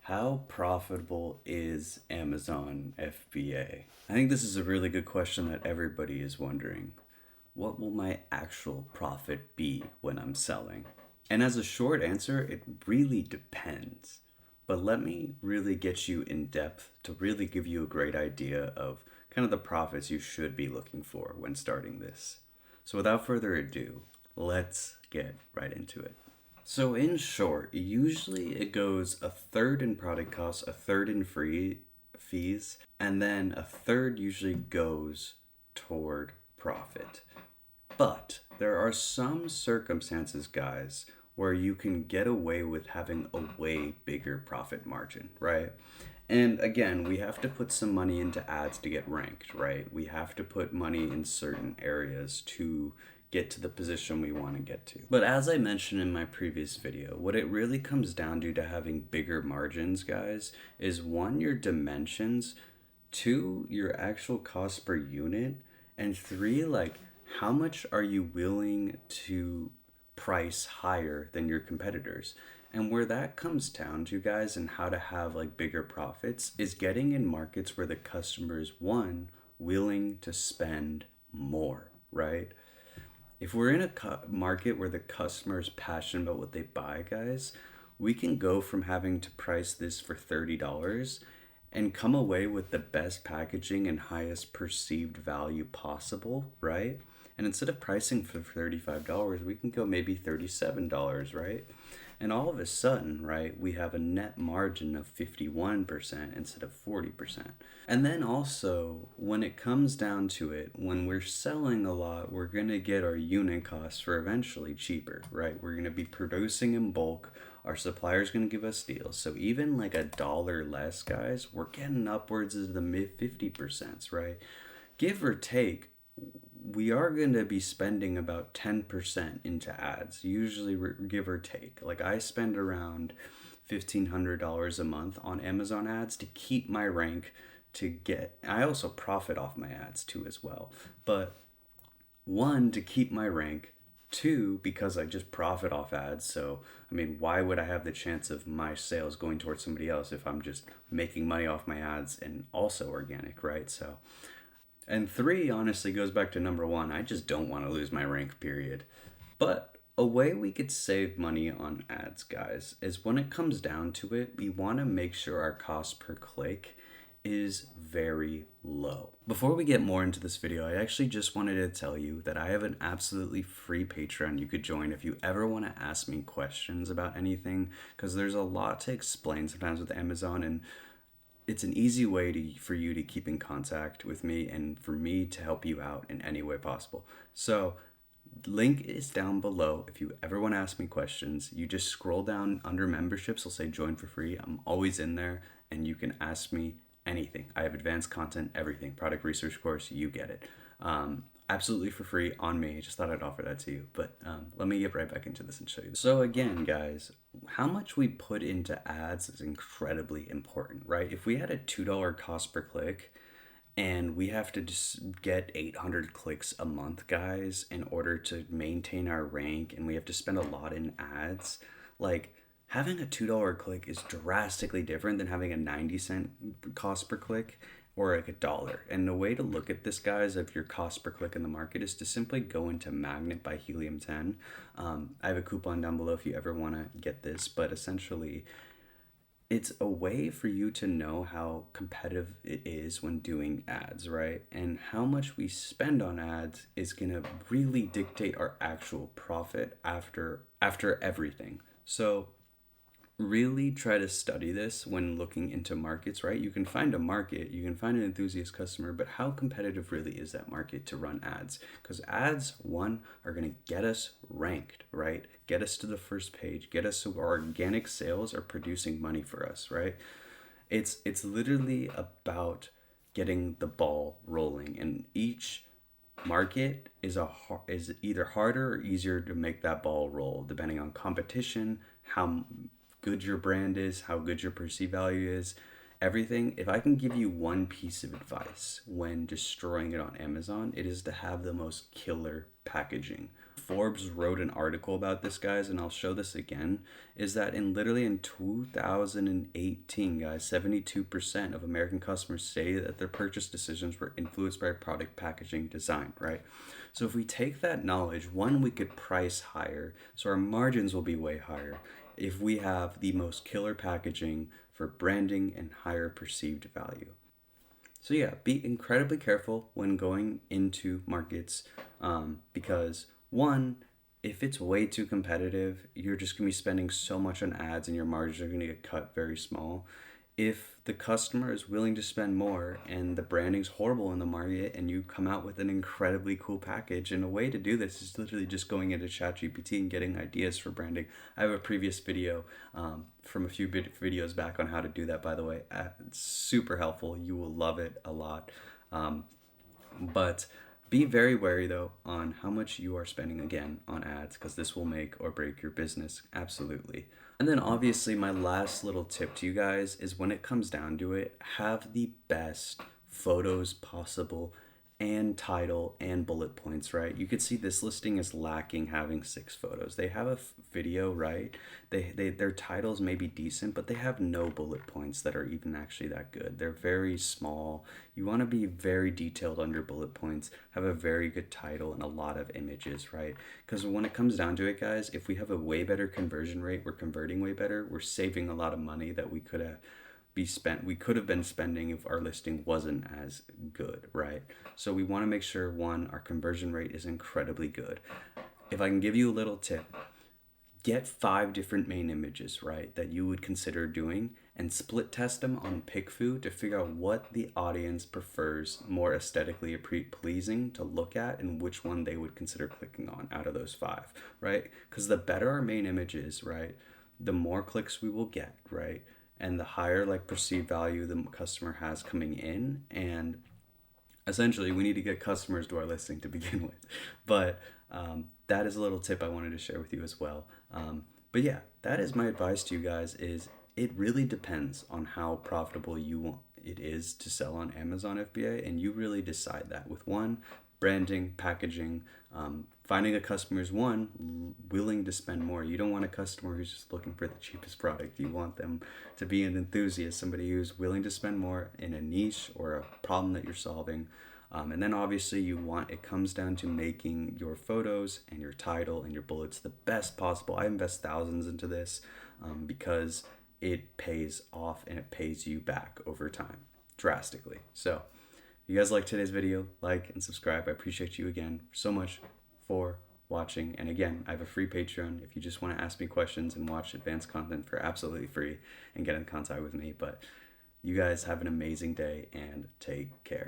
How profitable is Amazon FBA? I think this is a really good question that everybody is wondering. What will my actual profit be when I'm selling? And as a short answer, it really depends. But let me really get you in depth to really give you a great idea of kind of the profits you should be looking for when starting this. So without further ado, let's get right into it. So in short, usually it goes a third in product costs, a third in free fees, and then a third usually goes toward profit. But there are some circumstances, guys, where you can get away with having a way bigger profit margin, right? And again, we have to put some money into ads to get ranked, right? We have to put money in certain areas to get to the position we want to get to. But as I mentioned in my previous video, what it really comes down to having bigger margins, guys, is one, your dimensions, two, your actual cost per unit, and three, like, how much are you willing to price higher than your competitors? And where that comes down to, guys, and how to have like bigger profits is getting in markets where the customer is, one, willing to spend more, right? If we're in a market where the customer is passionate about what they buy, guys, we can go from having to price this for $30 and come away with the best packaging and highest perceived value possible, right? And instead of pricing for $35, we can go maybe $37, right? And all of a sudden, right, we have a net margin of 51% instead of 40%. And then also, when it comes down to it, when we're selling a lot, we're going to get our unit costs for eventually cheaper, right? We're going to be producing in bulk. Our supplier's going to give us deals. So even like a dollar less, guys, we're getting upwards of the mid 50%, right? Give or take, we are going to be spending about 10% into ads, usually give or take. Like I spend around $1,500 a month on Amazon ads to keep my rank I also profit off my ads too as well. But one, to keep my rank, two, because I just profit off ads. So, I mean, why would I have the chance of my sales going towards somebody else if I'm just making money off my ads and also organic, right? So, and three, honestly, goes back to number one. I just don't want to lose my rank, period. But a way we could save money on ads, guys, is when it comes down to it, we want to make sure our cost per click is very low. Before we get more into this video, I actually just wanted to tell you that I have an absolutely free Patreon you could join if you ever want to ask me questions about anything, because there's a lot to explain sometimes with Amazon, and it's an easy way for you to keep in contact with me and for me to help you out in any way possible. So link is down below. If you ever want to ask me questions, you just scroll down under memberships. It'll say join for free. I'm always in there and you can ask me anything. I have advanced content, everything. Product research course, you get it. Absolutely for free on me. Just thought I'd offer that to you. But let me get right back into this and show you. So again, guys, how much we put into ads is incredibly important, right? If we had a $2 cost per click and we have to just get 800 clicks a month, guys, in order to maintain our rank, and we have to spend a lot in ads, like having a $2 click is drastically different than having a 90-cent cost per click or like a dollar. And the way to look at this, guys, of your cost per click in the market is to simply go into Magnet by Helium 10. I have a coupon down below if you ever want to get this, but essentially it's a way for you to know how competitive it is when doing ads, right? And how much we spend on ads is going to really dictate our actual profit after everything. So really try to study this when looking into markets, right? You can find a market, you can find an enthusiast customer, but how competitive really is that market to run ads? Because ads, one, are going to get us ranked, right? Get us to the first page, get us so our organic sales are producing money for us, right? It's literally about getting the ball rolling, and each market is either harder or easier to make that ball roll depending on competition, how good your brand is, how good your perceived value is, everything. If I can give you one piece of advice when destroying it on Amazon, it is to have the most killer packaging. Forbes wrote an article about this, guys, and I'll show this again, is that in 2018, guys, 72% of American customers say that their purchase decisions were influenced by product packaging design, right? So if we take that knowledge, one, we could price higher, so our margins will be way higher if we have the most killer packaging for branding and higher perceived value. So yeah, be incredibly careful when going into markets, because one, if it's way too competitive, you're just gonna be spending so much on ads and your margins are gonna get cut very small. If the customer is willing to spend more and the branding's horrible in the market and you come out with an incredibly cool package, and a way to do this is literally just going into ChatGPT and getting ideas for branding. I have a previous video from a few videos back on how to do that, by the way. It's super helpful. You will love it a lot. But be very wary though on how much you are spending again on ads, because this will make or break your business. Absolutely. And then obviously my last little tip to you guys is, when it comes down to it, have the best photos possible and title and bullet points, right? You could see this listing is lacking having 6 photos. They have a video, right? Their titles may be decent, but they have no bullet points that are even actually that good. They're very small. You want to be very detailed on your bullet points, have a very good title and a lot of images, right? Because when it comes down to it, guys, if we have a way better conversion rate, we're converting way better, we're saving a lot of money that we could have been spending if our listing wasn't as good, right? So we want to make sure, one, our conversion rate is incredibly good. If I can give you a little tip, get 5 different main images, right, that you would consider doing, and split test them on PickFu to figure out what the audience prefers more aesthetically pleasing to look at and which one they would consider clicking on out of those 5, right? Because the better our main image is, right, the more clicks we will get, right? And the higher like perceived value the customer has coming in. And essentially we need to get customers to our listing to begin with. But that is a little tip I wanted to share with you as well. But yeah, that is my advice to you guys, is it really depends on how profitable you want it is to sell on Amazon FBA, and you really decide that with, one, branding, packaging, finding a customer who's, one, willing to spend more. You don't want a customer who's just looking for the cheapest product. You want them to be an enthusiast, somebody who's willing to spend more in a niche or a problem that you're solving. And then obviously it comes down to making your photos and your title and your bullets the best possible. I invest thousands into this because it pays off and it pays you back over time drastically. So if you guys like today's video, like and subscribe. I appreciate you again so much for watching. And again, I have a free Patreon if you just want to ask me questions and watch advanced content for absolutely free and get in contact with me. But you guys have an amazing day and take care.